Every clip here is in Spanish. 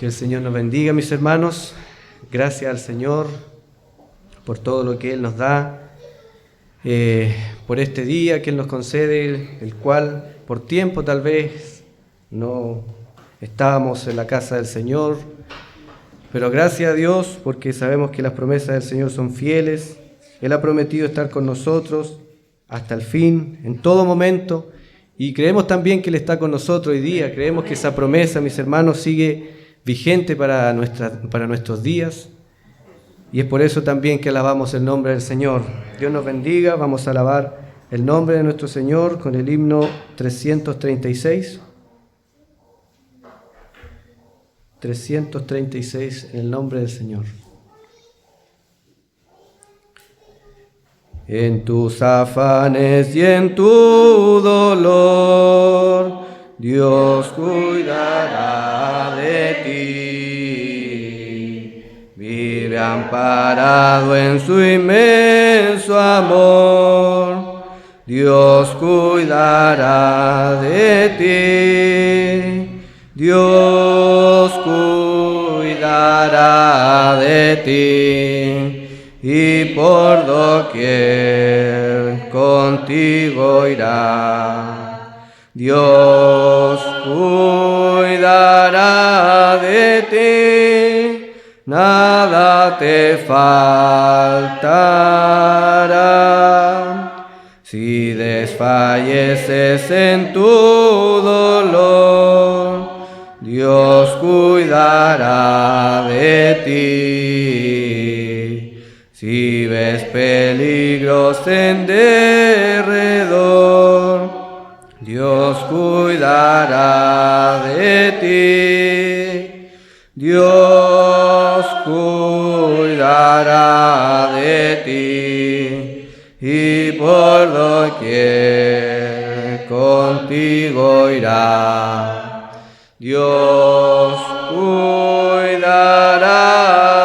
Que el Señor nos bendiga, mis hermanos. Gracias al Señor por todo lo que Él nos da, por este día que Él nos concede, el cual por tiempo tal vez no estábamos en la casa del Señor, pero gracias a Dios porque sabemos que las promesas del Señor son fieles. Él ha prometido estar con nosotros hasta el fin, en todo momento, y creemos también que Él está con nosotros hoy día. Creemos que esa promesa, mis hermanos, sigue vigente para nuestros días, y es por eso también que alabamos el nombre del Señor. Dios nos bendiga. Vamos a alabar el nombre de nuestro Señor con el himno 336. 336, en el nombre del Señor. En tus afanes y en tu dolor, Dios cuidará de ti. Vive amparado en su inmenso amor, Dios cuidará de ti. Dios cuidará de ti, y por doquier contigo irá. Dios cuidará de ti, nada te faltará. Si desfalleces en tu dolor, Dios cuidará de ti. Si ves peligros en derredor, Dios cuidará de ti. Dios cuidará de ti, y por doquier contigo irá. Dios cuidará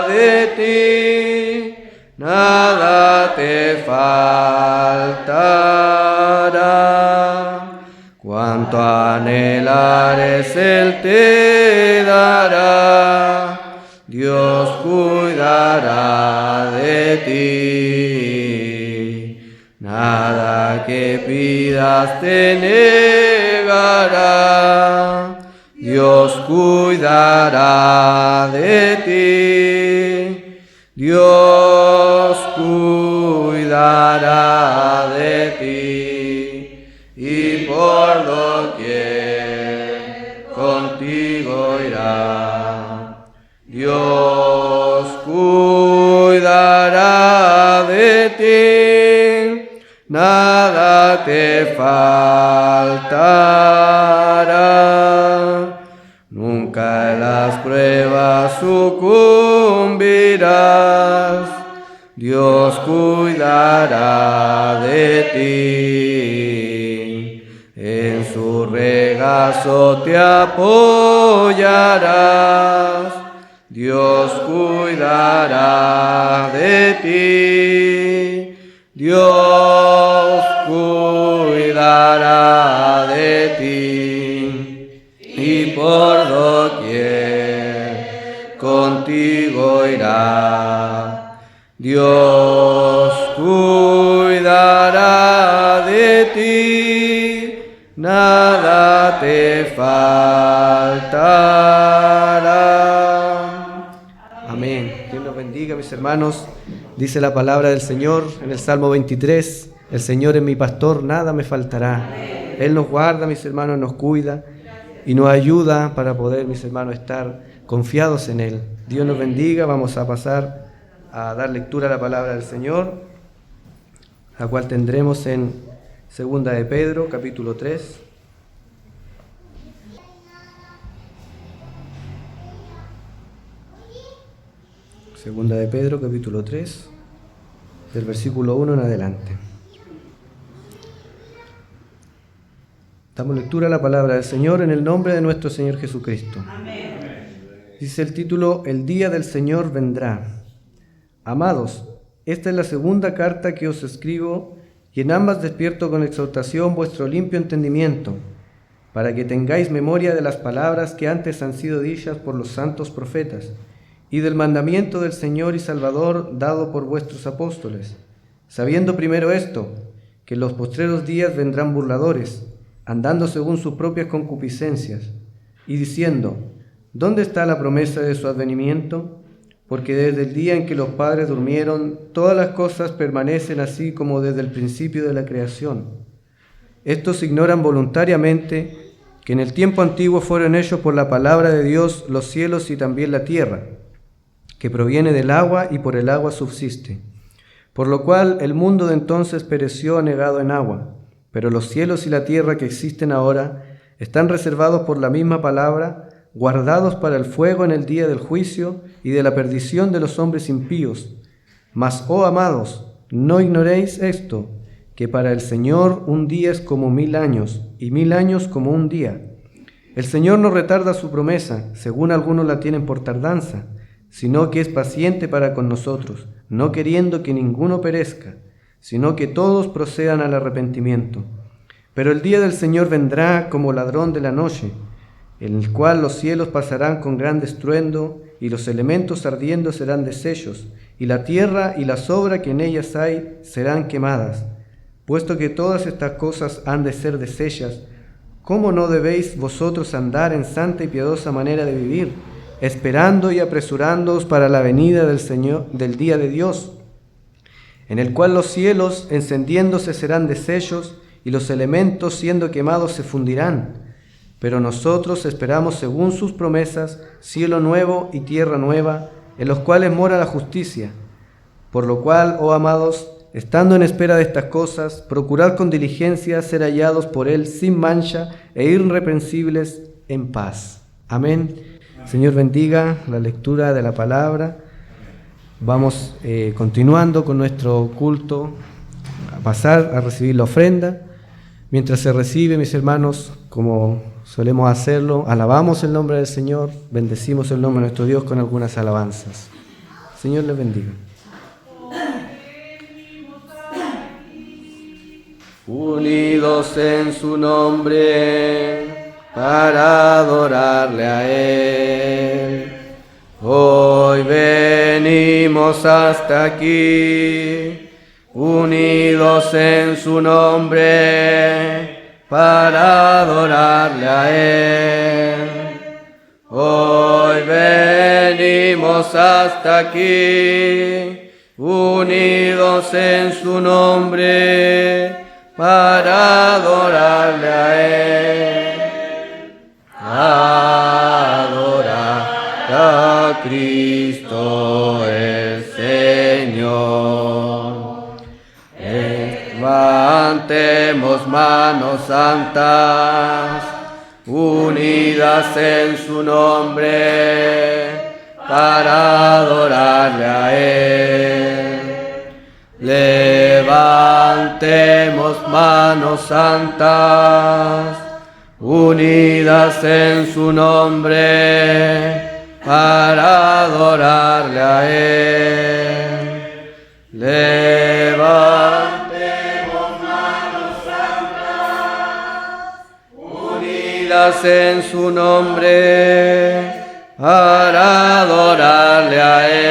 de ti, nada te faltará. Cuanto anhelares Él te dará. Dios cuidará de ti, nada que pidas te negará. Dios cuidará de ti. Dios cuidará de ti, y por doquier contigo irá. Dios cuidará de ti, nada te faltará. Nunca en las pruebas sucumbirás. Dios cuidará de ti. En su regazo te apoyarás. Dios cuidará de ti. Dios cuidará de ti, y por doquier contigo irá. Dios cuidará de ti, nada te faltará. Amén. Dios nos bendiga, mis hermanos. Dice la palabra del Señor en el Salmo 23, el Señor es mi pastor, nada me faltará. Él nos guarda, mis hermanos, nos cuida y nos ayuda para poder, mis hermanos, estar confiados en Él. Dios nos bendiga. Vamos a pasar a dar lectura a la palabra del Señor, la cual tendremos en Segunda de Pedro, capítulo 3. Segunda de Pedro, capítulo 3, del versículo 1 en adelante. Damos lectura a la palabra del Señor en el nombre de nuestro Señor Jesucristo. Amén. Dice el título: El día del Señor vendrá. Amados, esta es la segunda carta que os escribo, y en ambas despierto con exhortación vuestro limpio entendimiento, para que tengáis memoria de las palabras que antes han sido dichas por los santos profetas, y del mandamiento del Señor y Salvador dado por vuestros apóstoles, sabiendo primero esto, que en los postreros días vendrán burladores, andando según sus propias concupiscencias, y diciendo, ¿dónde está la promesa de su advenimiento? Porque desde el día en que los padres durmieron, todas las cosas permanecen así como desde el principio de la creación. Estos ignoran voluntariamente que en el tiempo antiguo fueron hechos por la palabra de Dios los cielos y también la tierra, que proviene del agua y por el agua subsiste. Por lo cual el mundo de entonces pereció anegado en agua, pero los cielos y la tierra que existen ahora están reservados por la misma palabra, guardados para el fuego en el día del juicio y de la perdición de los hombres impíos. Mas, oh amados, no ignoréis esto, que para el Señor un día es como 1000 años, y 1000 años como un día. El Señor no retarda su promesa, según algunos la tienen por tardanza, sino que es paciente para con nosotros, no queriendo que ninguno perezca, sino que todos procedan al arrepentimiento. Pero el día del Señor vendrá como ladrón de la noche, en el cual los cielos pasarán con gran estruendo, y los elementos ardiendo serán deshechos, y la tierra y la sobra que en ellas hay serán quemadas. Puesto que todas estas cosas han de ser deshechas, ¿cómo no debéis vosotros andar en santa y piadosa manera de vivir, esperando y apresurándoos para la venida del Señor, del día de Dios, en el cual los cielos encendiéndose serán deshechos, y los elementos siendo quemados se fundirán? Pero nosotros esperamos según sus promesas cielo nuevo y tierra nueva, en los cuales mora la justicia. Por lo cual, oh amados, estando en espera de estas cosas, procurad con diligencia ser hallados por Él sin mancha e irreprensibles en paz. Amén. Señor bendiga la lectura de la palabra. Vamos continuando con nuestro culto, a pasar a recibir la ofrenda. Mientras se recibe, mis hermanos, como solemos hacerlo, alabamos el nombre del Señor, bendecimos el nombre de nuestro Dios con algunas alabanzas. Señor les bendiga. Unidos en su nombre para adorarle a Él, hoy venimos hasta aquí, unidos en su nombre para adorarle a Él. Hoy venimos hasta aquí, unidos en su nombre para adorarle a Él. Adorar a Cristo el Señor. Levantemos manos santas, unidas en su nombre, para adorarle a Él. Levantemos manos santas, unidas en su nombre, para adorarle a Él. Levantemos manos santas, unidas en su nombre, para adorarle a Él.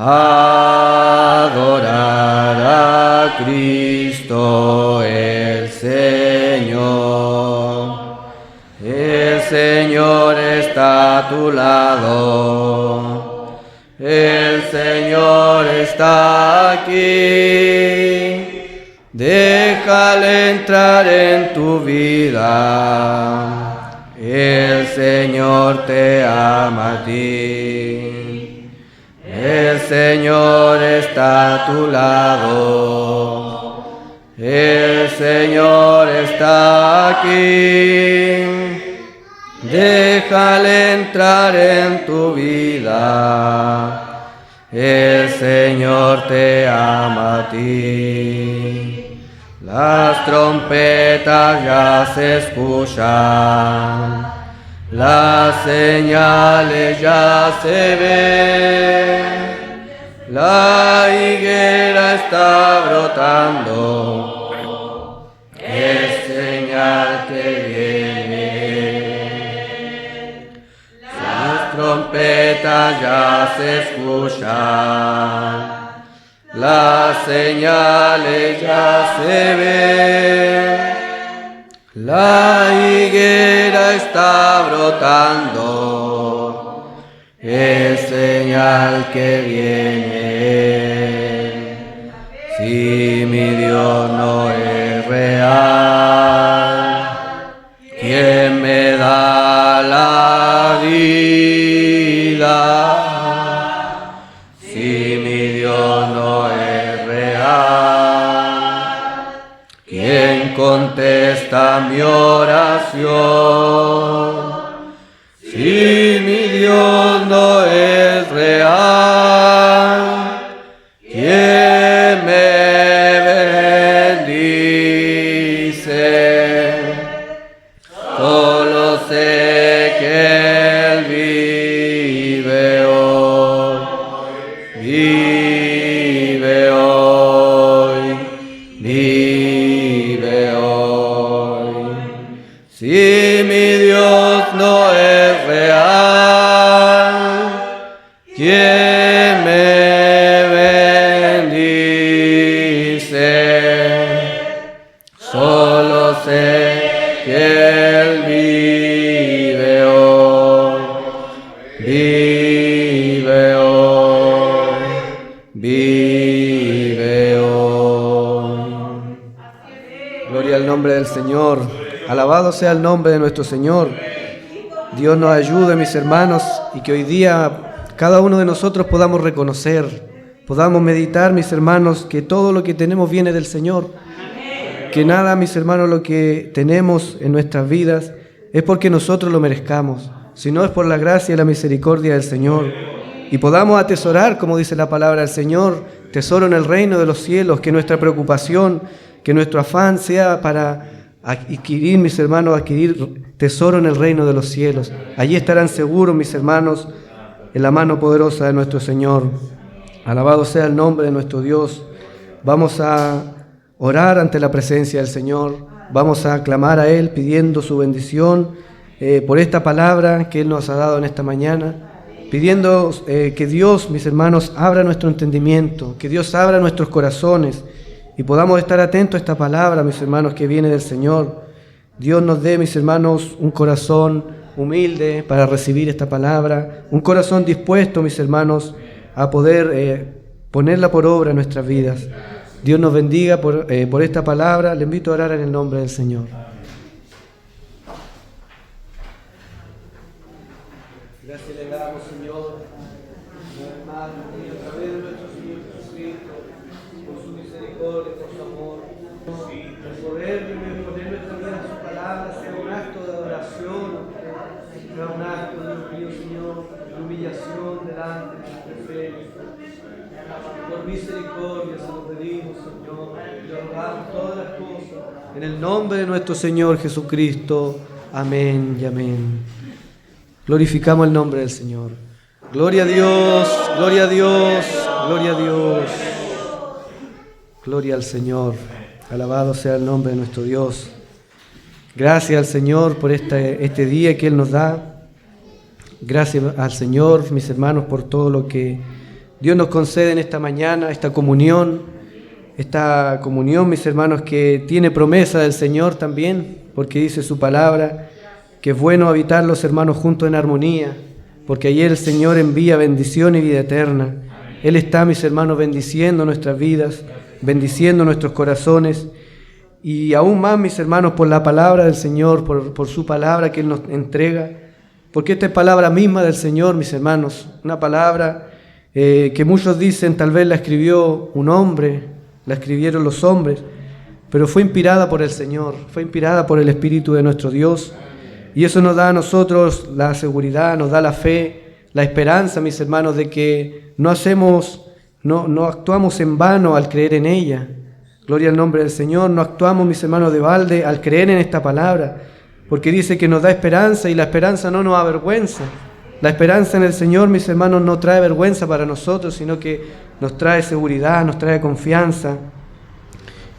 Adorar a Cristo el Señor. El Señor está a tu lado. El Señor está aquí. Déjale entrar en tu vida. El Señor te ama a ti. El Señor está a tu lado. El Señor está aquí. Déjale entrar en tu vida. El Señor te ama a ti. Las trompetas ya se escuchan. Las señales ya se ven, la higuera está brotando, es señal trompetas ya se escuchan, las señales ya se ven, la higuera está brotando, es señal que viene. Si mi Dios no es real, ¿quién me da la vida? Si mi Dios no es real, ¿quién contesta mi oración? Si mi Dios no es real, ¿quién me bendice? Solo sé que Él vive hoy, vive hoy, vive hoy. Si mi Dios no es real, ¿quién me bendice? Solo sé que Él vive hoy, vive hoy, vive hoy. Gloria al nombre del Señor. Alabado sea el nombre de nuestro Señor. Dios nos ayude, mis hermanos, y que hoy día cada uno de nosotros podamos reconocer, podamos meditar, mis hermanos, que todo lo que tenemos viene del Señor. Que nada, mis hermanos, lo que tenemos en nuestras vidas es porque nosotros lo merezcamos, sino es por la gracia y la misericordia del Señor. Y podamos atesorar, como dice la palabra del Señor, tesoro en el reino de los cielos, que nuestra preocupación, que nuestro afán sea para adquirir, mis hermanos, adquirir tesoro en el reino de los cielos. Allí estarán seguros, mis hermanos, en la mano poderosa de nuestro Señor. Alabado sea el nombre de nuestro Dios. Vamos a orar ante la presencia del Señor. Vamos a clamar a Él pidiendo su bendición por esta palabra que Él nos ha dado en esta mañana. Pidiendo que Dios, mis hermanos, abra nuestro entendimiento, que Dios abra nuestros corazones y podamos estar atentos a esta palabra, mis hermanos, que viene del Señor. Dios nos dé, mis hermanos, un corazón humilde para recibir esta palabra, un corazón dispuesto, mis hermanos, a poder ponerla por obra en nuestras vidas. Dios nos bendiga por esta palabra. Le invito a orar en el nombre del Señor. Gracias le damos, Señor, a través de nuestro Señor Jesucristo, por su misericordia, por su amor, el poder de poner nuestra vida en su palabra sea un acto de adoración, sea un acto, Dios mío, Señor, de humillación delante de tu presencia. Por misericordia se lo pedimos, Señor, y le rogamos todas las cosas en el nombre de nuestro Señor Jesucristo. Amén y amén. Glorificamos el nombre del Señor. Gloria a Dios, gloria a Dios, gloria a Dios. Gloria al Señor. Alabado sea el nombre de nuestro Dios. Gracias al Señor por este día que Él nos da. Gracias al Señor, mis hermanos, por todo lo que Dios nos concede en esta mañana, esta comunión, mis hermanos, que tiene promesa del Señor también, porque dice su palabra, que es bueno habitar los hermanos juntos en armonía, porque ayer el Señor envía bendición y vida eterna. Él está, mis hermanos, bendiciendo nuestras vidas, bendiciendo nuestros corazones, y aún más, mis hermanos, por la palabra del Señor, por su palabra que Él nos entrega, porque esta es palabra misma del Señor, mis hermanos, una palabra que muchos dicen tal vez la escribió un hombre, la escribieron los hombres, pero fue inspirada por el Señor, fue inspirada por el Espíritu de nuestro Dios, y eso nos da a nosotros la seguridad, nos da la fe, la esperanza, mis hermanos, de que no actuamos en vano al creer en ella. Gloria al nombre del Señor. No actuamos, mis hermanos, de balde al creer en esta palabra, porque dice que nos da esperanza y la esperanza no nos avergüenza. La esperanza en el Señor, mis hermanos, no trae vergüenza para nosotros, sino que nos trae seguridad, nos trae confianza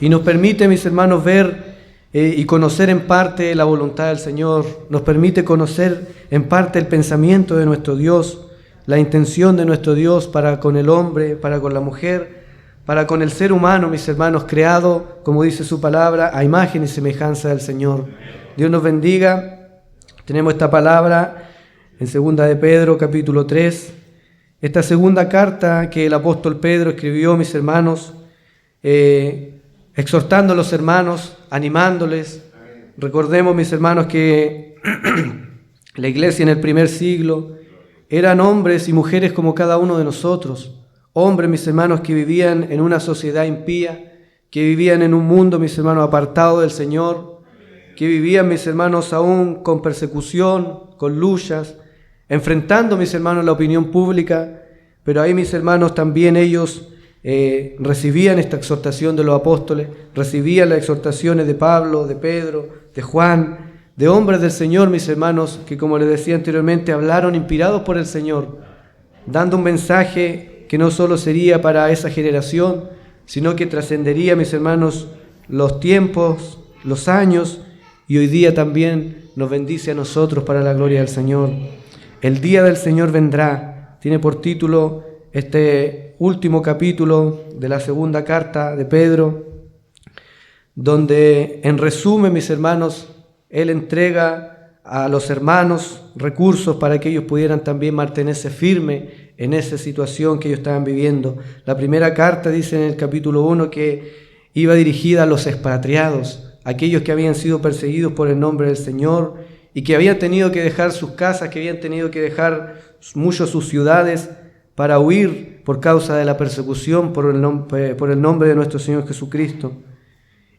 y nos permite, mis hermanos, ver y conocer en parte la voluntad del Señor. Nos permite conocer en parte el pensamiento de nuestro Dios, la intención de nuestro Dios para con el hombre, para con la mujer, para con el ser humano, mis hermanos, creado, como dice su palabra, a imagen y semejanza del Señor. Dios nos bendiga. Tenemos esta palabra en 2 de Pedro, capítulo 3. Esta segunda carta que el apóstol Pedro escribió, mis hermanos, exhortando a los hermanos, animándoles. Recordemos, mis hermanos, que la iglesia en el primer siglo eran hombres y mujeres como cada uno de nosotros. Hombres, mis hermanos, que vivían en una sociedad impía, que vivían en un mundo, mis hermanos, apartado del Señor, que vivían, mis hermanos, aún con persecución, con luchas, enfrentando, mis hermanos, la opinión pública, pero ahí, mis hermanos, también ellos recibían esta exhortación de los apóstoles, recibían las exhortaciones de Pablo, de Pedro, de Juan, de hombres del Señor, mis hermanos, que como les decía anteriormente, hablaron inspirados por el Señor, dando un mensaje que no solo sería para esa generación, sino que trascendería, mis hermanos, los tiempos, los años, y hoy día también nos bendice a nosotros para la gloria del Señor. El día del Señor vendrá. Tiene por título este último capítulo de la segunda carta de Pedro, donde en resumen, mis hermanos, él entrega a los hermanos recursos para que ellos pudieran también mantenerse firmes en esa situación que ellos estaban viviendo. La primera carta dice en el capítulo 1 que iba dirigida a los expatriados, aquellos que habían sido perseguidos por el nombre del Señor y que habían tenido que dejar sus casas, que habían tenido que dejar muchos sus ciudades para huir por causa de la persecución por el nombre de nuestro Señor Jesucristo.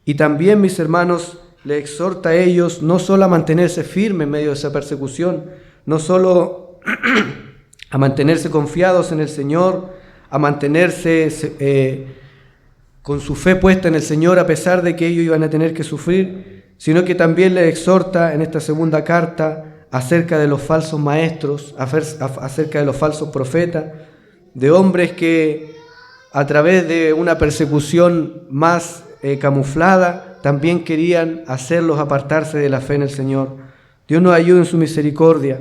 Y también, mis hermanos, le exhorta a ellos no solo a mantenerse firmes en medio de esa persecución, no solo a mantenerse confiados en el Señor, a mantenerse con su fe puesta en el Señor a pesar de que ellos iban a tener que sufrir, sino que también le exhorta en esta segunda carta acerca de los falsos maestros, acerca de los falsos profetas, de hombres que a través de una persecución más camuflada también querían hacerlos apartarse de la fe en el Señor. Dios nos ayude en su misericordia.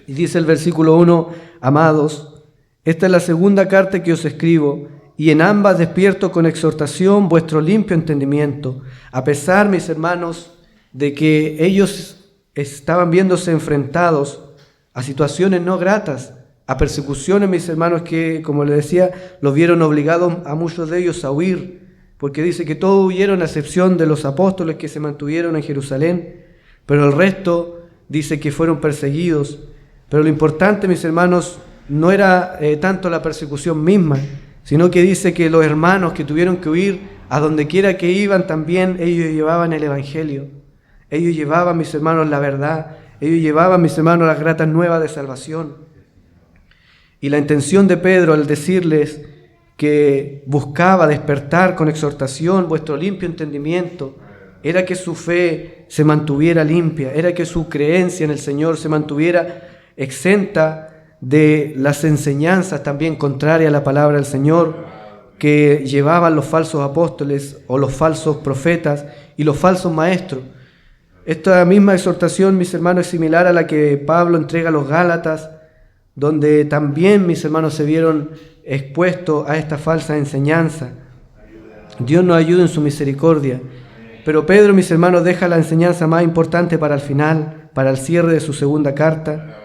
Y dice el versículo 1, amados, esta es la segunda carta que os escribo, y en ambas despierto con exhortación vuestro limpio entendimiento, a pesar, mis hermanos, de que ellos estaban viéndose enfrentados a situaciones no gratas, a persecuciones, mis hermanos, que, como les decía, los vieron obligados a muchos de ellos a huir, porque dice que todos huyeron a excepción de los apóstoles que se mantuvieron en Jerusalén, pero el resto dice que fueron perseguidos. Pero lo importante, mis hermanos, no era tanto la persecución misma, sino que dice que los hermanos que tuvieron que huir, a donde quiera que iban también, ellos llevaban el Evangelio. Ellos llevaban, mis hermanos, la verdad. Ellos llevaban, mis hermanos, las gratas nuevas de salvación. Y la intención de Pedro al decirles que buscaba despertar con exhortación vuestro limpio entendimiento, era que su fe se mantuviera limpia, era que su creencia en el Señor se mantuviera exenta de las enseñanzas también contrarias a la palabra del Señor que llevaban los falsos apóstoles o los falsos profetas y los falsos maestros. Esta misma exhortación, mis hermanos, es similar a la que Pablo entrega a los Gálatas, donde también, mis hermanos, se vieron expuestos a esta falsa enseñanza. Dios nos ayude en su misericordia. Pero Pedro, mis hermanos, deja la enseñanza más importante para el final, para el cierre de su segunda carta,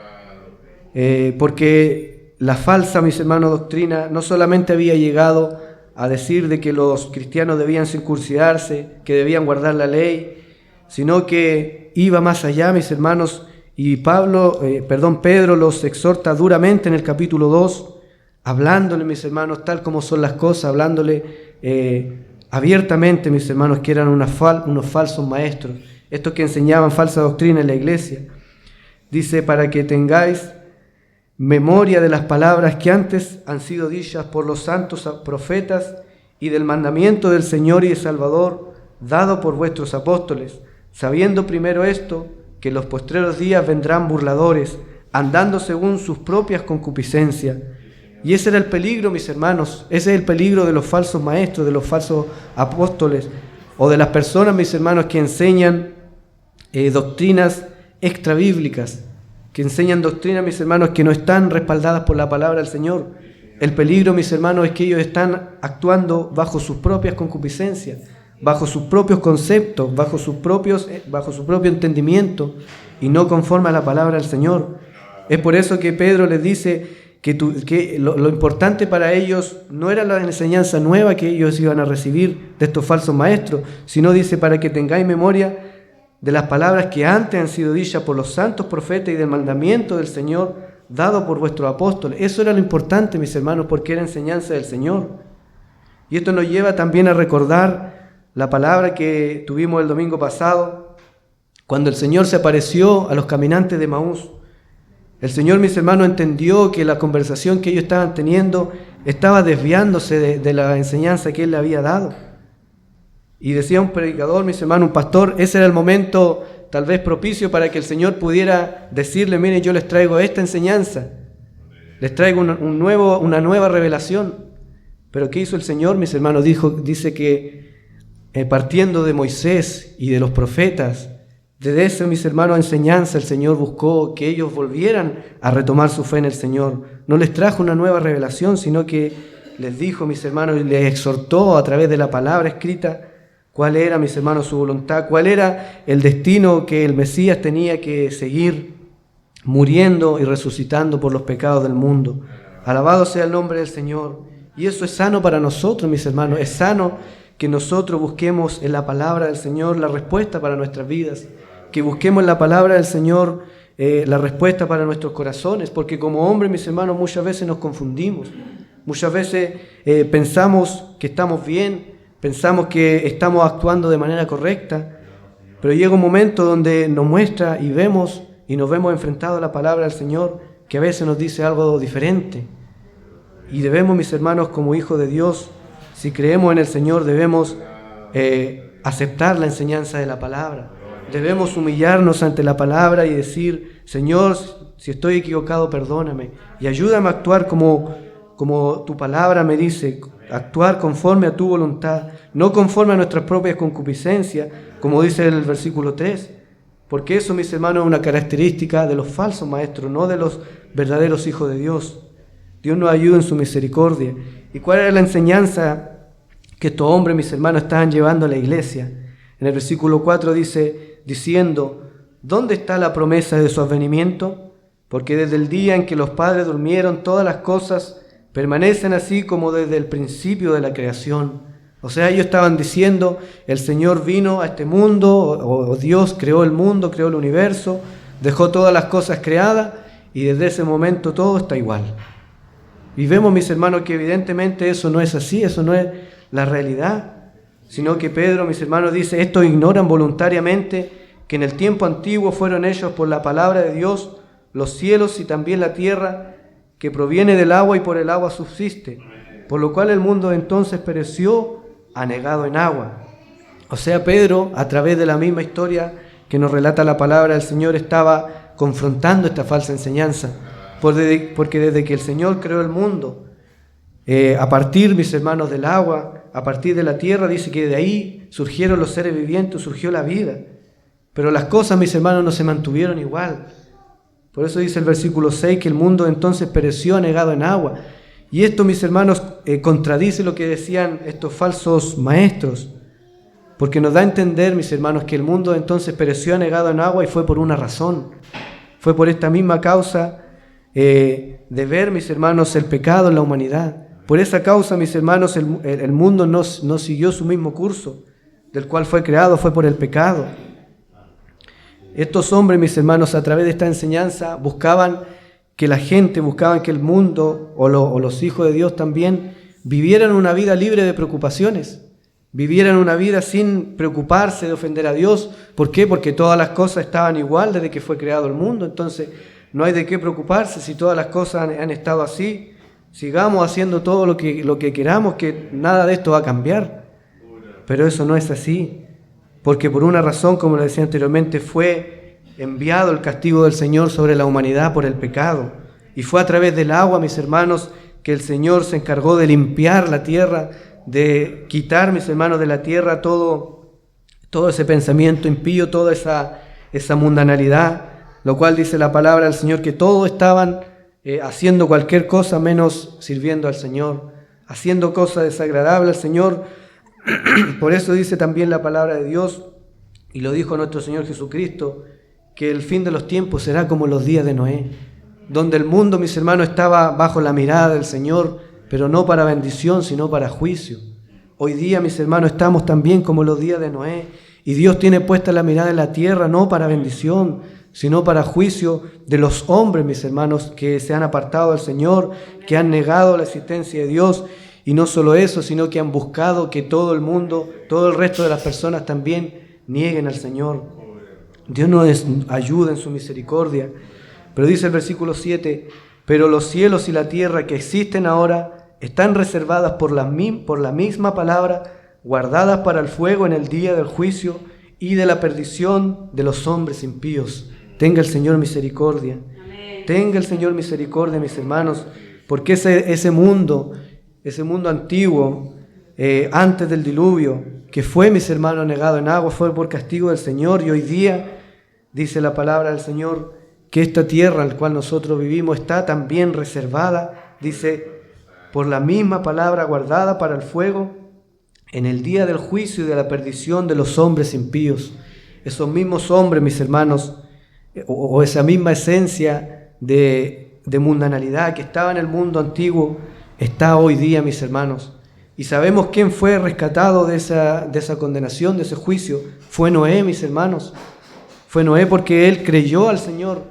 porque la falsa, mis hermanos, doctrina no solamente había llegado a decir de que los cristianos debían circuncidarse, que debían guardar la ley, sino que iba más allá, mis hermanos, y Pedro los exhorta duramente en el capítulo 2, hablándole, mis hermanos, tal como son las cosas, hablándole abiertamente, mis hermanos, que eran unos falsos maestros, estos que enseñaban falsa doctrina en la iglesia. Dice, para que tengáis memoria de las palabras que antes han sido dichas por los santos profetas y del mandamiento del Señor y Salvador dado por vuestros apóstoles, sabiendo primero esto, que en los postreros días vendrán burladores, andando según sus propias concupiscencias. Y ese era el peligro, mis hermanos, ese es el peligro de los falsos maestros, de los falsos apóstoles, o de las personas, mis hermanos, que enseñan doctrinas extrabíblicas, que enseñan doctrinas, mis hermanos, que no están respaldadas por la palabra del Señor. El peligro, mis hermanos, es que ellos están actuando bajo sus propias concupiscencias, bajo sus propios conceptos, bajo su propio entendimiento, y no conforme a la palabra del Señor. Es por eso que Pedro les dice que lo importante para ellos no era la enseñanza nueva que ellos iban a recibir de estos falsos maestros, sino dice, para que tengáis memoria de las palabras que antes han sido dichas por los santos profetas y del mandamiento del Señor dado por vuestros apóstoles. Eso era lo importante, mis hermanos, porque era enseñanza del Señor. Y esto nos lleva también a recordar la palabra que tuvimos el domingo pasado, cuando el Señor se apareció a los caminantes de Emaús. El Señor, mis hermanos, entendió que la conversación que ellos estaban teniendo estaba desviándose de la enseñanza que Él le había dado. Y decía un predicador, mis hermanos, un pastor, ese era el momento tal vez propicio para que el Señor pudiera decirle, miren, yo les traigo esta enseñanza, les traigo una nueva revelación. Pero ¿qué hizo el Señor, mis hermanos? Dice que partiendo de Moisés y de los profetas, desde esa, mis hermanos, enseñanza, el Señor buscó que ellos volvieran a retomar su fe en el Señor. No les trajo una nueva revelación, sino que les dijo, mis hermanos, y les exhortó a través de la palabra escrita cuál era, mis hermanos, su voluntad, cuál era el destino que el Mesías tenía que seguir, muriendo y resucitando por los pecados del mundo. Alabado sea el nombre del Señor. Y eso es sano para nosotros, mis hermanos. Es sano que nosotros busquemos en la palabra del Señor la respuesta para nuestras vidas, que busquemos en la palabra del Señor la respuesta para nuestros corazones, porque como hombres, mis hermanos, muchas veces nos confundimos, muchas veces pensamos que estamos bien, pensamos que estamos actuando de manera correcta, pero llega un momento donde nos muestra y nos vemos enfrentados a la palabra del Señor, que a veces nos dice algo diferente. Y debemos, mis hermanos, como hijos de Dios, si creemos en el Señor, debemos aceptar la enseñanza de la palabra. Debemos humillarnos ante la palabra y decir, Señor, si estoy equivocado, perdóname y ayúdame a actuar como tu palabra me dice, actuar conforme a tu voluntad, no conforme a nuestras propias concupiscencias, como dice el versículo 3. Porque eso, mis hermanos, es una característica de los falsos maestros, no de los verdaderos hijos de Dios. Dios nos ayuda en su misericordia. ¿Y cuál era la enseñanza que estos hombres, mis hermanos, estaban llevando a la iglesia? En el versículo 4 dice, diciendo, ¿dónde está la promesa de su advenimiento? Porque desde el día en que los padres durmieron, todas las cosas permanecen así como desde el principio de la creación. O sea, ellos estaban diciendo, el Señor vino a este mundo, o Dios creó el mundo, creó el universo, dejó todas las cosas creadas, y desde ese momento todo está igual. Y vemos, mis hermanos, que evidentemente eso no es así, eso no es la realidad, sino que Pedro, mis hermanos, dice, estos ignoran voluntariamente que en el tiempo antiguo fueron hechos por la palabra de Dios los cielos y también la tierra, que proviene del agua y por el agua subsiste, por lo cual el mundo entonces pereció anegado en agua. O sea, Pedro, a través de la misma historia que nos relata la palabra del Señor, estaba confrontando esta falsa enseñanza, porque desde que el Señor creó el mundo, a partir, mis hermanos, del agua, a partir de la tierra, dice que de ahí surgieron los seres vivientes, surgió la vida. Pero las cosas, mis hermanos, no se mantuvieron igual. Por eso dice el versículo 6 que el mundo entonces pereció anegado en agua. Y esto, mis hermanos, contradice lo que decían estos falsos maestros. Porque nos da a entender, mis hermanos, que el mundo entonces pereció anegado en agua y fue por una razón. Fue por esta misma causa de ver, mis hermanos, el pecado en la humanidad. Por esa causa, mis hermanos, el mundo no siguió su mismo curso, del cual fue creado, fue por el pecado. Estos hombres, mis hermanos, a través de esta enseñanza, buscaban que el mundo, o los hijos de Dios también, vivieran una vida libre de preocupaciones, vivieran una vida sin preocuparse de ofender a Dios. ¿Por qué? Porque todas las cosas estaban igual desde que fue creado el mundo, entonces no hay de qué preocuparse si todas las cosas han estado así. Sigamos haciendo todo lo que queramos, que nada de esto va a cambiar. Pero eso no es así, porque por una razón, como le decía anteriormente, fue enviado el castigo del Señor sobre la humanidad por el pecado. Y fue a través del agua, mis hermanos, que el Señor se encargó de limpiar la tierra, de quitar, mis hermanos, de la tierra todo todo ese pensamiento impío, toda esa mundanalidad, lo cual dice la palabra del Señor que todos estaban haciendo cualquier cosa menos sirviendo al Señor, haciendo cosas desagradables al Señor. Por eso dice también la palabra de Dios, y lo dijo nuestro Señor Jesucristo, que el fin de los tiempos será como los días de Noé, donde el mundo, mis hermanos, estaba bajo la mirada del Señor, pero no para bendición, sino para juicio. Hoy día, mis hermanos, estamos también como los días de Noé, y Dios tiene puesta la mirada en la tierra, no para bendición, sino para juicio de los hombres, mis hermanos, que se han apartado del Señor, que han negado la existencia de Dios. Y no solo eso, sino que han buscado que todo el mundo, todo el resto de las personas también nieguen al Señor. Dios nos ayuda en su misericordia. Pero dice el versículo 7, pero los cielos y la tierra que existen ahora están reservadas por la misma palabra, guardadas para el fuego en el día del juicio y de la perdición de los hombres impíos. Tenga el Señor misericordia. Amén. Tenga el Señor misericordia, mis hermanos, porque ese mundo antiguo, antes del diluvio, que fue, mis hermanos, negado en agua, fue por castigo del Señor, y hoy día, dice la palabra del Señor, que esta tierra en la cual nosotros vivimos está también reservada, dice, por la misma palabra guardada para el fuego, en el día del juicio y de la perdición de los hombres impíos. Esos mismos hombres, mis hermanos, o esa misma esencia de mundanalidad que estaba en el mundo antiguo, está hoy día, mis hermanos. Y sabemos quién fue rescatado de esa condenación, de ese juicio. Fue Noé, mis hermanos. Fue Noé porque él creyó al Señor.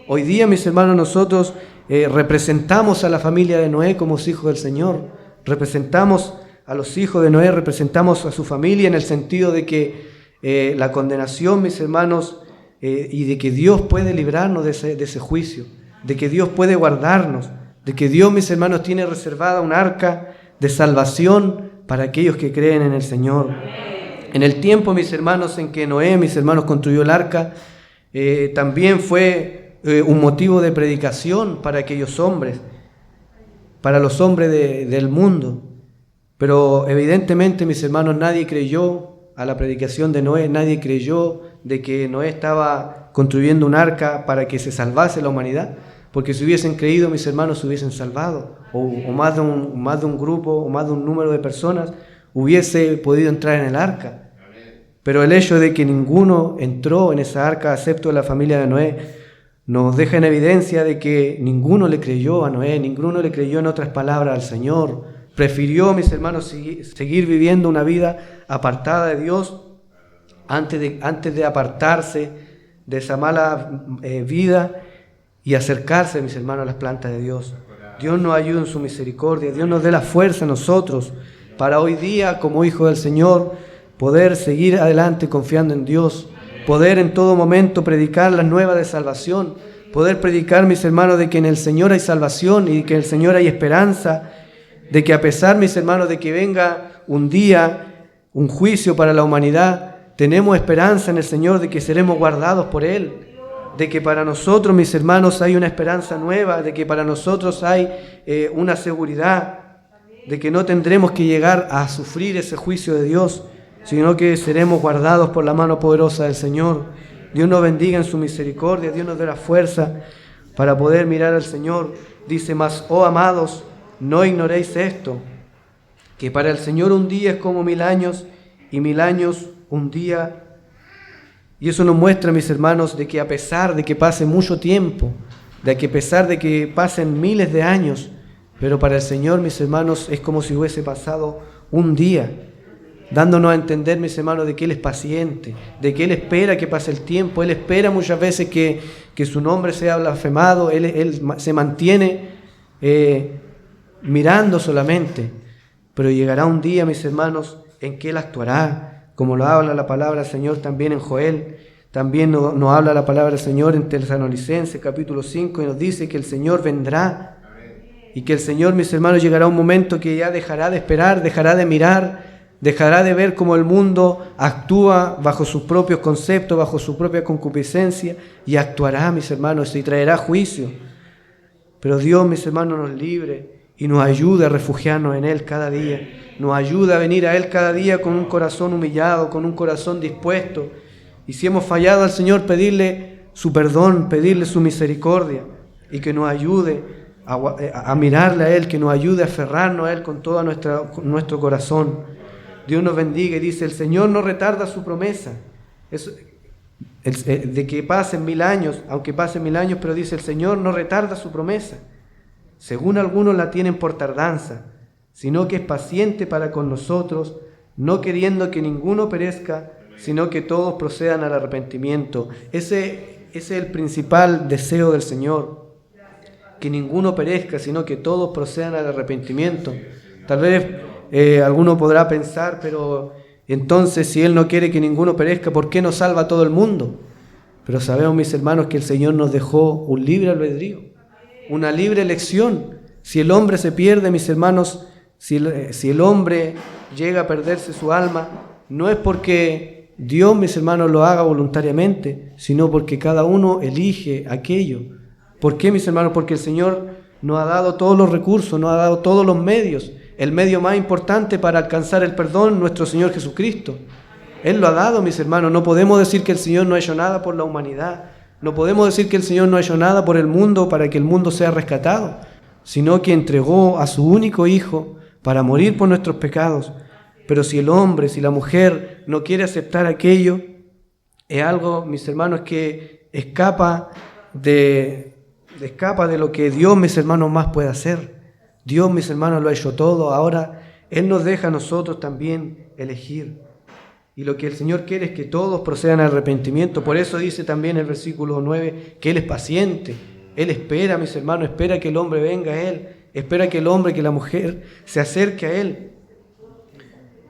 Hoy día, mis hermanos, nosotros representamos a la familia de Noé como hijos del Señor. Representamos a los hijos de Noé, representamos a su familia en el sentido de que la condenación, mis hermanos, y de que Dios puede librarnos de ese juicio, de que Dios puede guardarnos, de que Dios, mis hermanos, tiene reservada un arca de salvación para aquellos que creen en el Señor. En el tiempo, mis hermanos, en que Noé, mis hermanos, construyó el arca, también fue un motivo de predicación para aquellos hombres, para los hombres del mundo. Pero evidentemente, mis hermanos, nadie creyó a la predicación de Noé, nadie creyó de que Noé estaba construyendo un arca para que se salvase la humanidad. Porque si hubiesen creído, mis hermanos, se hubiesen salvado, o más de un grupo, o más de un número de personas hubiese podido entrar en el arca. Pero el hecho de que ninguno entró en esa arca, excepto la familia de Noé, nos deja en evidencia de que ninguno le creyó a Noé, ninguno le creyó, en otras palabras, al Señor. Prefirió, mis hermanos, seguir viviendo una vida apartada de Dios antes de apartarse de esa mala vida y acercarse, mis hermanos, a las plantas de Dios. Dios nos ayude en su misericordia, Dios nos dé la fuerza a nosotros para hoy día, como hijos del Señor, poder seguir adelante confiando en Dios, poder en todo momento predicar las nuevas de salvación, poder predicar, mis hermanos, de que en el Señor hay salvación y que en el Señor hay esperanza, de que a pesar, mis hermanos, de que venga un día, un juicio para la humanidad, tenemos esperanza en el Señor de que seremos guardados por Él, de que para nosotros, mis hermanos, hay una esperanza nueva, de que para nosotros hay una seguridad, de que no tendremos que llegar a sufrir ese juicio de Dios, sino que seremos guardados por la mano poderosa del Señor. Dios nos bendiga en su misericordia, Dios nos dé la fuerza para poder mirar al Señor. Dice: mas, oh amados, no ignoréis esto, que para el Señor un día es como 1000 años, y 1000 años un día. Y eso nos muestra, mis hermanos, de que a pesar de que pase mucho tiempo, de que a pesar de que pasen miles de años, pero para el Señor, mis hermanos, es como si hubiese pasado un día, dándonos a entender, mis hermanos, de que Él es paciente, de que Él espera que pase el tiempo, Él espera muchas veces que su nombre sea blasfemado, Él se mantiene mirando solamente, pero llegará un día, mis hermanos, en que Él actuará, como lo habla la palabra del Señor también en Joel. También nos habla la palabra del Señor en Tesalonicenses capítulo 5, y nos dice que el Señor vendrá, y que el Señor, mis hermanos, llegará un momento que ya dejará de esperar, dejará de mirar, dejará de ver cómo el mundo actúa bajo sus propios conceptos, bajo su propia concupiscencia, y actuará, mis hermanos, y traerá juicio. Pero Dios, mis hermanos, nos libre y nos ayude a refugiarnos en Él cada día. Nos ayude a venir a Él cada día con un corazón humillado, con un corazón dispuesto. Y si hemos fallado al Señor, pedirle su perdón, pedirle su misericordia y que nos ayude a mirarle a Él, que nos ayude a aferrarnos a Él con todo nuestro corazón. Dios nos bendiga y dice, el Señor no retarda su promesa. De que pasen 1000 años, aunque pasen 1000 años, pero dice el Señor no retarda su promesa, según algunos la tienen por tardanza, sino que es paciente para con nosotros, no queriendo que ninguno perezca, sino que todos procedan al arrepentimiento. Ese es el principal deseo del Señor, que ninguno perezca, sino que todos procedan al arrepentimiento. Tal vez alguno podrá pensar, pero entonces, si Él no quiere que ninguno perezca, ¿por qué no salva a todo el mundo? Pero sabemos, mis hermanos, que el Señor nos dejó un libre albedrío, una libre elección. Si el hombre se pierde, mis hermanos, si el hombre llega a perderse su alma, no es porque Dios, mis hermanos, lo haga voluntariamente, sino porque cada uno elige aquello. ¿Por qué, mis hermanos? Porque el Señor nos ha dado todos los recursos, nos ha dado todos los medios. El medio más importante para alcanzar el perdón, nuestro Señor Jesucristo. Él lo ha dado, mis hermanos. No podemos decir que el Señor no ha hecho nada por la humanidad. No podemos decir que el Señor no ha hecho nada por el mundo para que el mundo sea rescatado, sino que entregó a su único Hijo para morir por nuestros pecados. Pero si el hombre, si la mujer no quiere aceptar aquello, es algo, mis hermanos, que escapa de lo que Dios, mis hermanos, más puede hacer. Dios, mis hermanos, lo ha hecho todo. Ahora Él nos deja a nosotros también elegir. Y lo que el Señor quiere es que todos procedan al arrepentimiento. Por eso dice también el versículo 9 que Él es paciente. Él espera, mis hermanos, espera que el hombre venga a Él. Espera que el hombre, que la mujer se acerque a Él.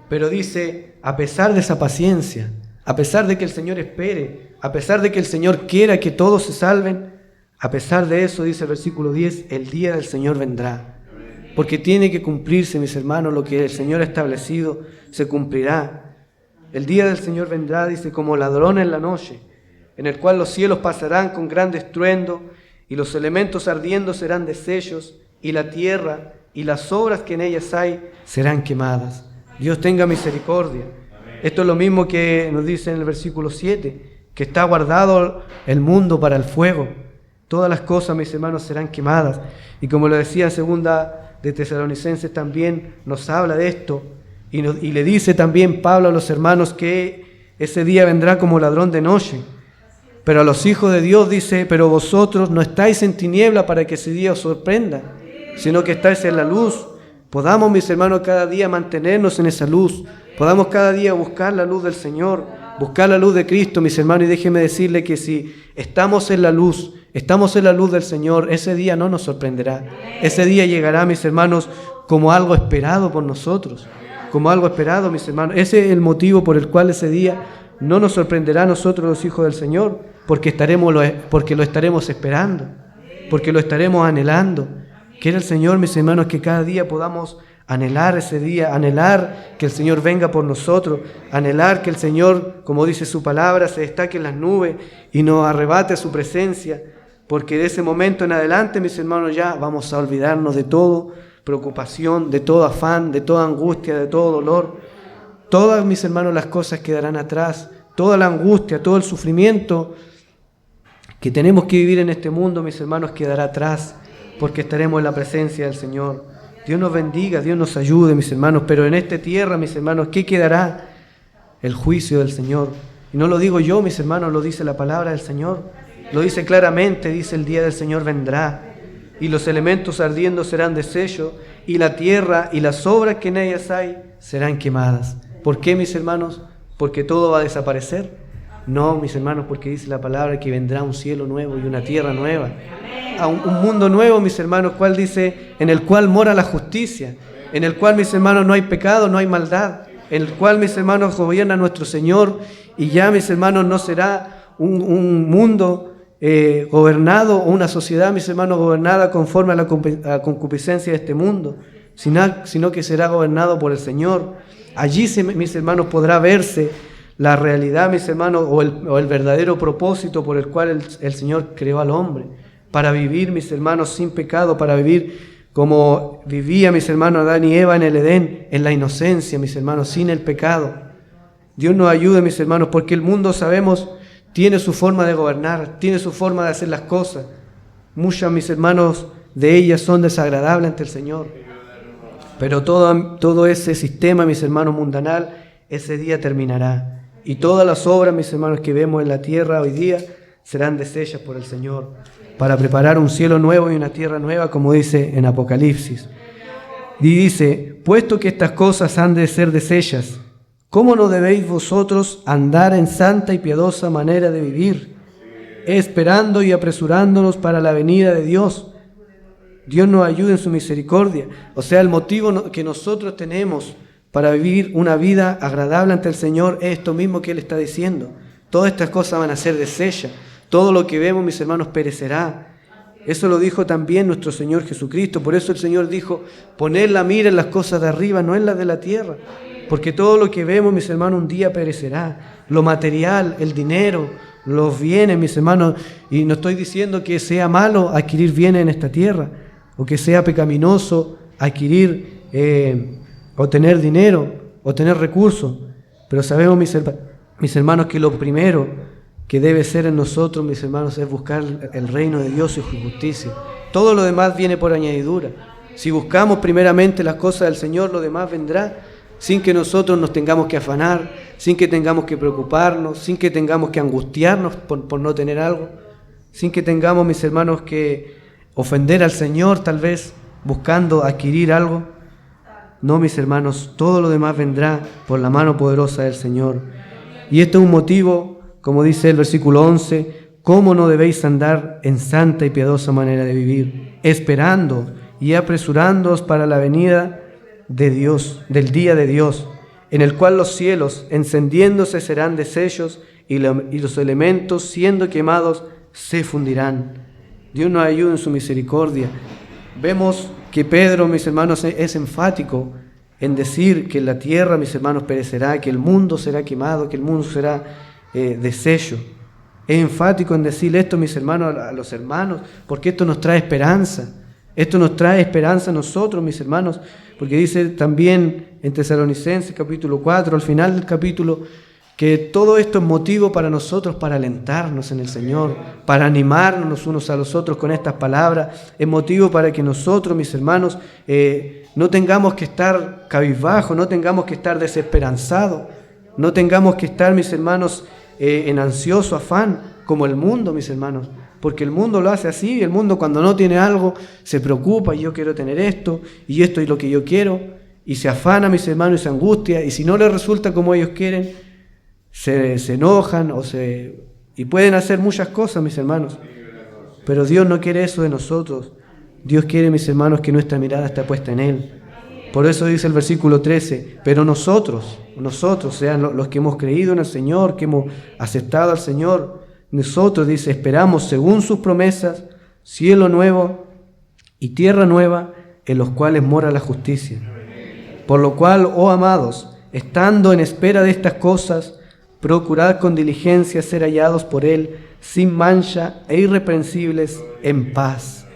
Pero dice, a pesar de esa paciencia, a pesar de que el Señor espere, a pesar de que el Señor quiera que todos se salven, a pesar de eso, dice el versículo 10, el día del Señor vendrá. Porque tiene que cumplirse, mis hermanos, lo que el Señor ha establecido, se cumplirá. El día del Señor vendrá, dice, como ladrón en la noche, en el cual los cielos pasarán con gran estruendo, y los elementos ardiendo serán deshechos, y la tierra y las obras que en ellas hay serán quemadas. Dios tenga misericordia. Esto es lo mismo que nos dice en el versículo 7, que está guardado el mundo para el fuego. Todas las cosas, mis hermanos, serán quemadas. Y como lo decía en segunda de Tesalonicenses, también nos habla de esto. Y le dice también Pablo a los hermanos que ese día vendrá como ladrón de noche. Pero a los hijos de Dios dice, pero vosotros no estáis en tiniebla para que ese día os sorprenda, sino que estáis en la luz. Podamos, mis hermanos, cada día mantenernos en esa luz. Podamos cada día buscar la luz del Señor, buscar la luz de Cristo, mis hermanos. Y déjenme decirle que si estamos en la luz del Señor, ese día no nos sorprenderá. Ese día llegará, mis hermanos, como algo esperado por nosotros. Como algo esperado, mis hermanos. Ese es el motivo por el cual ese día no nos sorprenderá a nosotros, los hijos del Señor, porque lo estaremos esperando, porque lo estaremos anhelando. Quiere el Señor, mis hermanos, que cada día podamos anhelar ese día, anhelar que el Señor venga por nosotros, anhelar que el Señor, como dice su palabra, se destaque en las nubes y nos arrebate su presencia, porque de ese momento en adelante, mis hermanos, ya vamos a olvidarnos de toda preocupación, de todo afán, de toda angustia, de todo dolor. Todas, mis hermanos, las cosas quedarán atrás, toda la angustia, todo el sufrimiento que tenemos que vivir en este mundo, mis hermanos, quedará atrás, porque estaremos en la presencia del Señor. Dios nos bendiga, Dios nos ayude, mis hermanos, pero en esta tierra, mis hermanos, ¿qué quedará? El juicio del Señor. Y no lo digo yo, mis hermanos, lo dice la palabra del Señor. Lo dice claramente, dice el día del Señor vendrá, y los elementos ardiendo serán deshechos, y la tierra y las obras que en ellas hay serán quemadas. ¿Por qué, mis hermanos? ¿Porque todo va a desaparecer? No, mis hermanos, porque dice la palabra que vendrá un cielo nuevo y una tierra nueva. A un mundo nuevo, mis hermanos, ¿cuál dice? En el cual mora la justicia, en el cual, mis hermanos, no hay pecado, no hay maldad, en el cual, mis hermanos, gobierna nuestro Señor, y ya, mis hermanos, no será un mundo gobernado, o una sociedad, mis hermanos, gobernada conforme a la concupiscencia de este mundo, sino que será gobernado por el Señor. Allí, mis hermanos, podrá verse la realidad, mis hermanos, o el verdadero propósito por el cual el Señor creó al hombre, para vivir, mis hermanos, sin pecado, para vivir como vivía, mis hermanos, Adán y Eva en el Edén, en la inocencia, mis hermanos, sin el pecado. Dios nos ayude, mis hermanos, porque el mundo, sabemos, tiene su forma de gobernar, tiene su forma de hacer las cosas. Muchas, mis hermanos, de ellas son desagradables ante el Señor. Pero todo ese sistema, mis hermanos, mundanal, ese día terminará. Y todas las obras, mis hermanos, que vemos en la tierra hoy día serán deshechas por el Señor, para preparar un cielo nuevo y una tierra nueva, como dice en Apocalipsis. Y dice, puesto que estas cosas han de ser deshechas, ¿cómo no debéis vosotros andar en santa y piadosa manera de vivir, esperando y apresurándonos para la venida de Dios? Dios nos ayude en su misericordia. O sea, el motivo que nosotros tenemos para vivir una vida agradable ante el Señor es esto mismo que Él está diciendo. Todas estas cosas van a ser deshechas. Todo lo que vemos, mis hermanos, perecerá. Eso lo dijo también nuestro Señor Jesucristo. Por eso el Señor dijo, poned la mira en las cosas de arriba, no en las de la tierra. Porque todo lo que vemos, mis hermanos, un día perecerá. Lo material, el dinero, los bienes, mis hermanos. Y no estoy diciendo que sea malo adquirir bienes en esta tierra, o que sea pecaminoso adquirir o tener dinero, o tener recursos. Pero sabemos, mis hermanos, que lo primero que debe ser en nosotros, mis hermanos, es buscar el reino de Dios y su justicia. Todo lo demás viene por añadidura. Si buscamos primeramente las cosas del Señor, lo demás vendrá, sin que nosotros nos tengamos que afanar, sin que tengamos que preocuparnos, sin que tengamos que angustiarnos por no tener algo, sin que tengamos, mis hermanos, que ofender al Señor, tal vez, buscando adquirir algo. No, mis hermanos, todo lo demás vendrá por la mano poderosa del Señor. Y esto es un motivo, como dice el versículo 11, ¿cómo no debéis andar en santa y piadosa manera de vivir, esperando y apresurándoos para la venida de Dios, del día de Dios, en el cual los cielos, encendiéndose, serán deshechos y los elementos, siendo quemados, se fundirán? Dios nos ayude en su misericordia. Vemos que Pedro, mis hermanos, es enfático en decir que la tierra, mis hermanos, perecerá, que el mundo será quemado, que el mundo será deshecho. Es enfático en decir esto, mis hermanos, a los hermanos, porque esto nos trae esperanza. Esto nos trae esperanza a nosotros, mis hermanos, porque dice también en Tesalonicenses capítulo 4, al final del capítulo, que todo esto es motivo para nosotros, para alentarnos en el Señor, para animarnos unos a los otros con estas palabras. Es motivo para que nosotros, mis hermanos, no tengamos que estar cabizbajos, no tengamos que estar desesperanzados, no tengamos que estar, mis hermanos, en ansioso afán, como el mundo, mis hermanos. Porque el mundo lo hace así, el mundo cuando no tiene algo se preocupa, y yo quiero tener esto, y esto es lo que yo quiero, y se afana, mis hermanos, y se angustia, y si no les resulta como ellos quieren, se enojan y pueden hacer muchas cosas, mis hermanos. Pero Dios no quiere eso de nosotros. Dios quiere, mis hermanos, que nuestra mirada esté puesta en Él. Por eso dice el versículo 13, pero nosotros, sean los que hemos creído en el Señor, que hemos aceptado al Señor, nosotros, dice, esperamos según sus promesas, cielo nuevo y tierra nueva, en los cuales mora la justicia. Por lo cual, oh amados, estando en espera de estas cosas, procurad con diligencia ser hallados por Él, sin mancha e irreprensibles, en paz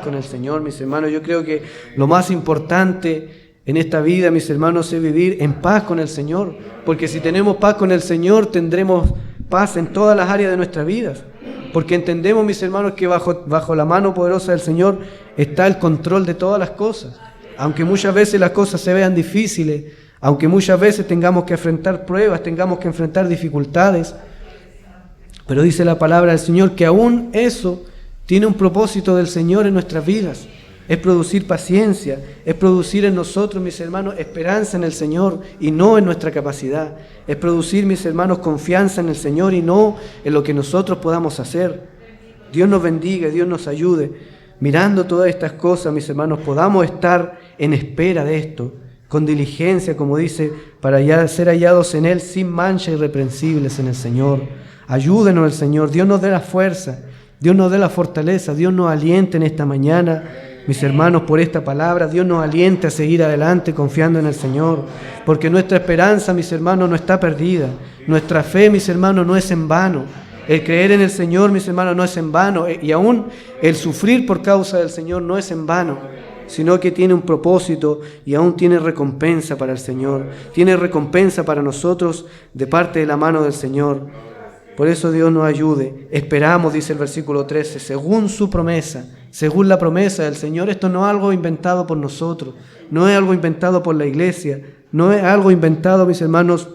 con el Señor, mis hermanos. Yo creo que lo más importante en esta vida, mis hermanos, es vivir en paz con el Señor, porque si tenemos paz con el Señor, tendremos paz en todas las áreas de nuestras vidas, porque entendemos, mis hermanos, que bajo la mano poderosa del Señor está el control de todas las cosas. Aunque muchas veces las cosas se vean difíciles, aunque muchas veces tengamos que enfrentar pruebas, tengamos que enfrentar dificultades, pero dice la palabra del Señor que aún eso tiene un propósito del Señor en nuestras vidas. Es producir paciencia, es producir en nosotros, mis hermanos, esperanza en el Señor y no en nuestra capacidad. Es producir, mis hermanos, confianza en el Señor y no en lo que nosotros podamos hacer. Dios nos bendiga, Dios nos ayude. Mirando todas estas cosas, mis hermanos, podamos estar en espera de esto, con diligencia, como dice, para ya ser hallados en Él sin mancha, irreprensibles en el Señor. Ayúdenos el Señor, Dios nos dé la fuerza, Dios nos dé la fortaleza, Dios nos aliente en esta mañana, mis hermanos, por esta palabra. Dios nos aliente a seguir adelante confiando en el Señor, porque nuestra esperanza, mis hermanos, no está perdida. Nuestra fe, mis hermanos, no es en vano. El creer en el Señor, mis hermanos, no es en vano, y aún el sufrir por causa del Señor no es en vano, sino que tiene un propósito y aún tiene recompensa para el Señor. Tiene recompensa para nosotros de parte de la mano del Señor. Por eso Dios nos ayude. Esperamos, dice el versículo 13, según su promesa, según la promesa del Señor. Esto no es algo inventado por nosotros, no es algo inventado por la iglesia, no es algo inventado, mis hermanos,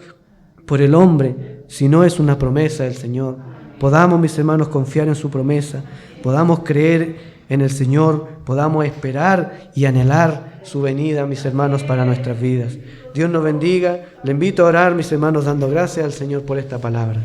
por el hombre, sino es una promesa del Señor. Podamos, mis hermanos, confiar en su promesa, podamos creer en el Señor, podamos esperar y anhelar su venida, mis hermanos, para nuestras vidas. Dios nos bendiga. Le invito a orar, mis hermanos, dando gracias al Señor por esta palabra.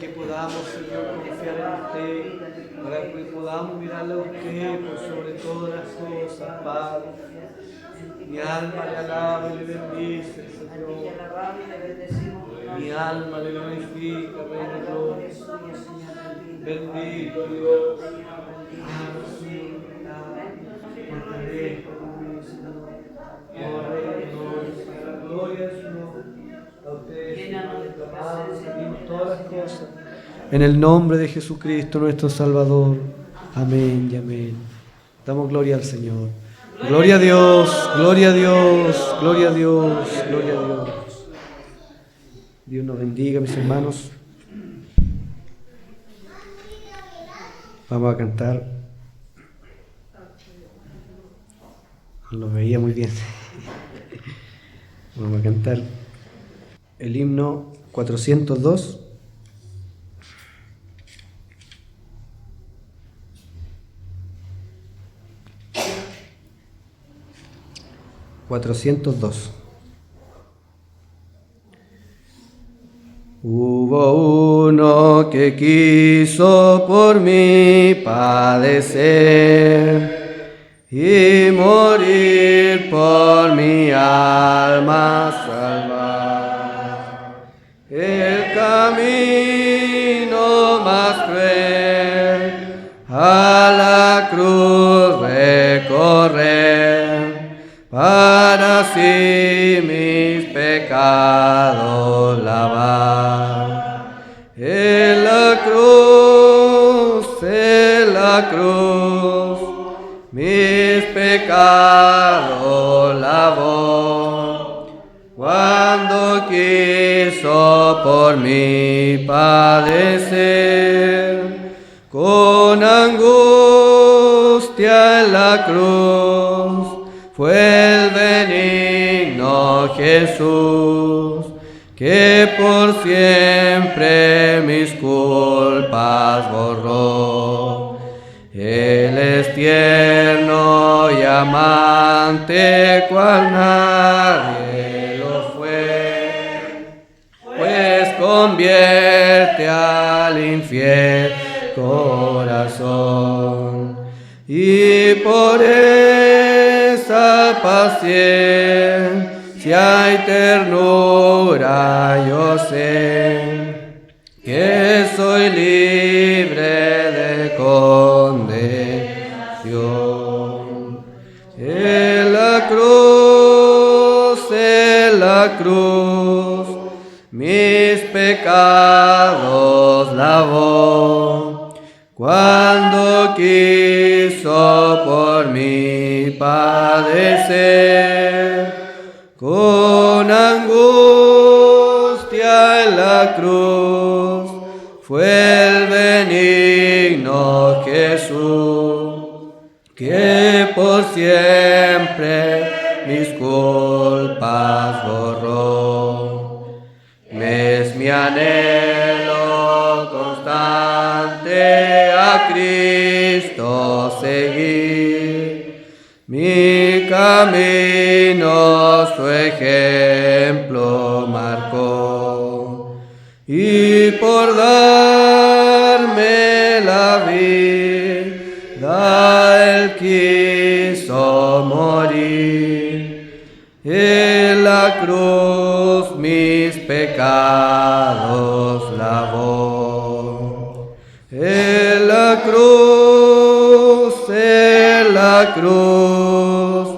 Que podamos, Señor, confiar en usted, para que podamos mirarle a usted por sobre todas las cosas, Padre. Mi alma le alaba y le bendice, Señor. Mi alma le glorifica, Rey de gloria. Bendito Dios. Fortalezca conmigo, Señor. Oh, Rey de gloria, la gloria de su nombre. A ustedes, Señor, todas las cosas. En el nombre de Jesucristo, nuestro Salvador. Amén y amén. Damos gloria al Señor. Gloria a Dios, gloria a Dios, gloria a Dios, gloria a Dios. Dios nos bendiga, mis hermanos. Vamos a cantar. No lo veía muy bien. Vamos a cantar el himno 402. Hubo uno que quiso por mí padecer y morir por mi alma salvar. El camino más cruel a la cruz recorrer, para así mis pecados lavar. En la cruz, mis pecados lavó, cuando quiso por mí padecer, con angustia en la cruz, fue el benigno Jesús, que por siempre mis culpas borró. Él es tierno y amante, cual nadie lo fue, pues convierte al infiel corazón. Y por esa paciencia y ternura yo sé que soy libre de condenación. En la cruz, mis pecados lavó, cuando quiso por mí padecer, con angustia en la cruz fue el benigno Jesús, que por siempre mis culpas borró. Es mi anhelo constante a Cristo seguir, mi camino su ejemplo marcó, y por darme la vida Él quiso morir. En la cruz mis pecados lavó. En la cruz,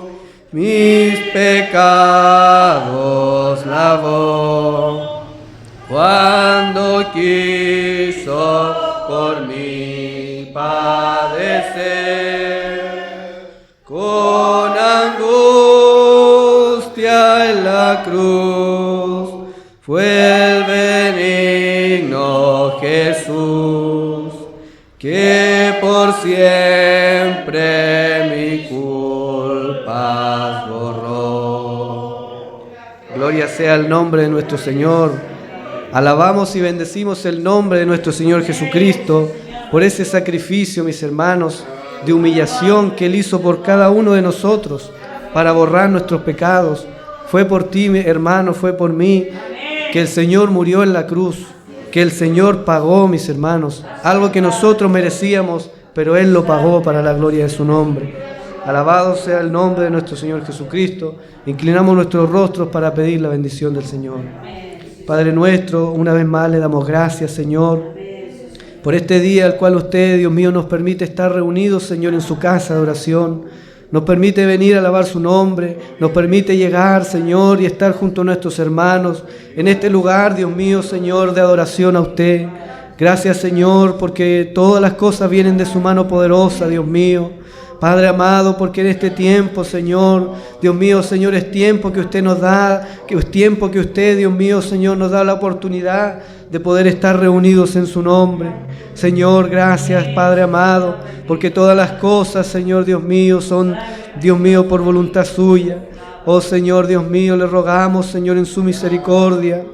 mis pecados lavó. Cuando quiso por mí padecer, con angustia en la cruz fue el benigno Jesús, que por siempre mi culpa borró. Gloria sea el nombre de nuestro Señor. Alabamos y bendecimos el nombre de nuestro Señor Jesucristo por ese sacrificio, mis hermanos, de humillación que Él hizo por cada uno de nosotros para borrar nuestros pecados. Fue por ti, mi hermano, fue por mí que el Señor murió en la cruz, que el Señor pagó, mis hermanos, algo que nosotros merecíamos, pero Él lo pagó para la gloria de su nombre. Alabado sea el nombre de nuestro Señor Jesucristo. Inclinamos nuestros rostros para pedir la bendición del Señor. Padre nuestro, una vez más le damos gracias, Señor, por este día al cual usted, Dios mío, nos permite estar reunidos, Señor, en su casa de oración. Nos permite venir a alabar su nombre, nos permite llegar, Señor, y estar junto a nuestros hermanos en este lugar, Dios mío, Señor, de adoración a usted. Gracias, Señor, porque todas las cosas vienen de su mano poderosa, Dios mío. Padre amado, porque en este tiempo, Señor, Dios mío, Señor, es tiempo que usted nos da, que es tiempo que usted, Dios mío, Señor, nos da la oportunidad de poder estar reunidos en su nombre. Señor, gracias, Padre amado, porque todas las cosas, Señor, Dios mío, son, Dios mío, por voluntad suya. Oh, Señor, Dios mío, le rogamos, Señor, en su misericordia,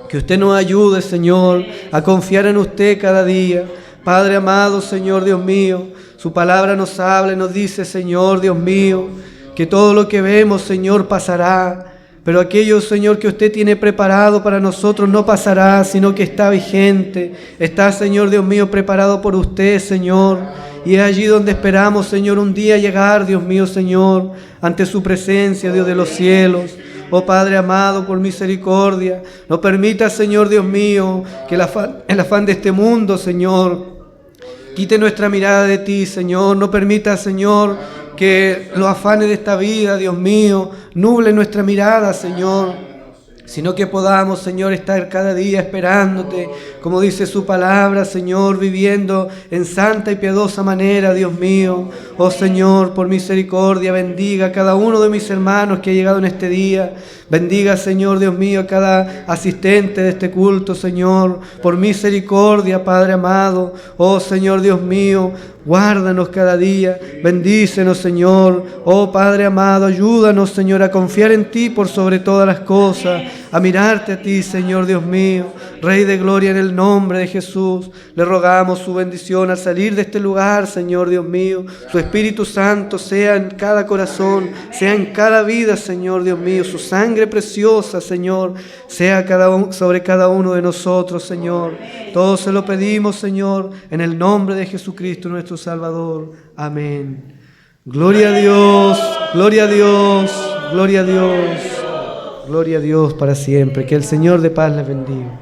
que usted nos ayude, Señor, a confiar en usted cada día. Padre amado, Señor, Dios mío, su palabra nos habla y nos dice, Señor, Dios mío, que todo lo que vemos, Señor, pasará. Pero aquello, Señor, que usted tiene preparado para nosotros no pasará, sino que está vigente. Está, Señor, Dios mío, preparado por usted, Señor. Y es allí donde esperamos, Señor, un día llegar, Dios mío, Señor, ante su presencia, Dios de los cielos. Oh Padre amado, por misericordia, no permita, Señor, Dios mío, que el afán de este mundo, Señor, quite nuestra mirada de ti, Señor. No permita, Señor, que los afanes de esta vida, Dios mío, nublen nuestra mirada, Señor, sino que podamos, Señor, estar cada día esperándote, como dice su palabra, Señor, viviendo en santa y piadosa manera, Dios mío. Oh Señor, por misericordia, bendiga a cada uno de mis hermanos que ha llegado en este día. Bendiga, Señor, Dios mío, a cada asistente de este culto, Señor, por misericordia, Padre amado. Oh Señor, Dios mío, guárdanos cada día, bendícenos, Señor. Oh Padre amado, ayúdanos, Señor, a confiar en ti por sobre todas las cosas, a mirarte a ti, Señor, Dios mío. Rey de gloria, en el nombre de Jesús, le rogamos su bendición al salir de este lugar, Señor, Dios mío. Su Espíritu Santo sea en cada corazón, sea en cada vida, Señor, Dios mío. Su sangre preciosa, Señor, sea sobre cada uno de nosotros, Señor. Todo se lo pedimos, Señor, en el nombre de Jesucristo, nuestro Salvador. Amén. Gloria a Dios, gloria a Dios, gloria a Dios, gloria a Dios para siempre. Que el Señor de paz les bendiga.